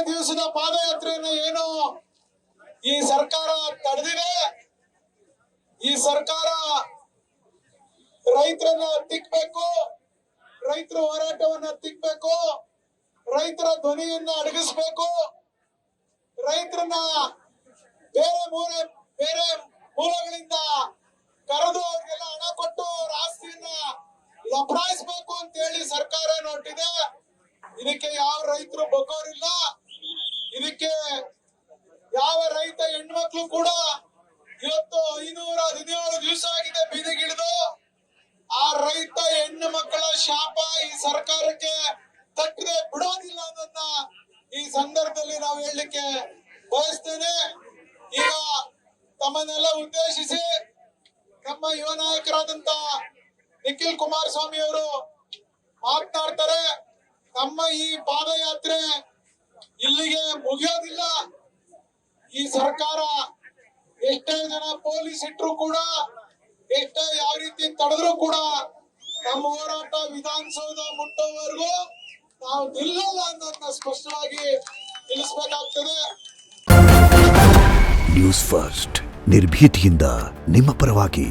ದಿವಸದ ಪಾದಯಾತ್ರೆಯನ್ನು ಏನು ಈ ಸರ್ಕಾರ ತಡೆದಿದೆ, ಈ ಸರ್ಕಾರ ರೈತರನ್ನ ತಿಕ್ಕಬೇಕು, ರೈತರ ಹೋರಾಟವನ್ನ ತಿಕ್ಕಬೇಕು, ರೈತರ ಧ್ವನಿಯನ್ನ ಅಡಗಿಸ್ಬೇಕು, ರೈತರನ್ನ ಬೇರೆ ಮೂಲಗಳಿಂದ ಕರೆದು ಅವ್ರಿಗೆಲ್ಲ ಹಣ ಕೊಟ್ಟು ಅವ್ರ ಆಸ್ತಿಯನ್ನ ಲಪಡಾಯಿಸ್ಬೇಕು ಅಂತ ಹೇಳಿ ಸರ್ಕಾರ ಹೊರಟಿದೆ. ಇದಕ್ಕೆ ಯಾವ ರೈತರು ಬಗ್ಗೋರಿಲ್ಲ. ಇದಕ್ಕೆ ಯಾವ ರೈತ ಹೆಣ್ಮಕ್ಳು ಕೂಡ ಇವತ್ತು 517 ದಿವಸ ಆಗಿದೆ ಬೀದಿಗಿಳಿದು. ಆ ರೈತ ಹೆಣ್ಣು ಮಕ್ಕಳ ಶಾಪ ಈ ಸರ್ಕಾರಕ್ಕೆ ತಟ್ಟದೆ ಬಿಡೋದಿಲ್ಲ ಅನ್ನೋದನ್ನ ಈ ಸಂದರ್ಭದಲ್ಲಿ ನಾವು ಹೇಳಲಿಕ್ಕೆ ಬಯಸ್ತೇನೆ. ಈಗ ತಮ್ಮನ್ನೆಲ್ಲ ಉದ್ದೇಶಿಸಿ ನಮ್ಮ ಯುವ ನಾಯಕರಾದಂತ ನಿಖಿಲ್ ಕುಮಾರಸ್ವಾಮಿ ಅವರು ಮಾತನಾಡ್ತಾರೆ. ನಮ್ಮ ಈ ಪಾದಯಾತ್ರೆ ಇಲ್ಲಿಗೆ ಮುಗಿಯೋದಿಲ್ಲ. ಈ ಸರ್ಕಾರ ಎಷ್ಟೇ ಜನ ಪೊಲೀಸ್ ಇಟ್ರು ಕೂಡ, ಎಷ್ಟೇ ಯಾವ ರೀತಿ ತಡೆದ್ರು ಕೂಡ ನಮ್ಮ ಹೋರಾಟ ವಿಧಾನಸೌಧ ಮುಟ್ಟೋವರೆಗೂ ನಾವು ನಿಲ್ಲಲ್ಲ ಅನ್ನೋದನ್ನ ಸ್ಪಷ್ಟವಾಗಿ ತಿಳಿಸಬೇಕಾಗ್ತದೆ. ನ್ಯೂಸ್ ಫಸ್ಟ್ ನಿರ್ಭೀತಿಯಿಂದ ನಿಮ್ಮ ಪರವಾಗಿ.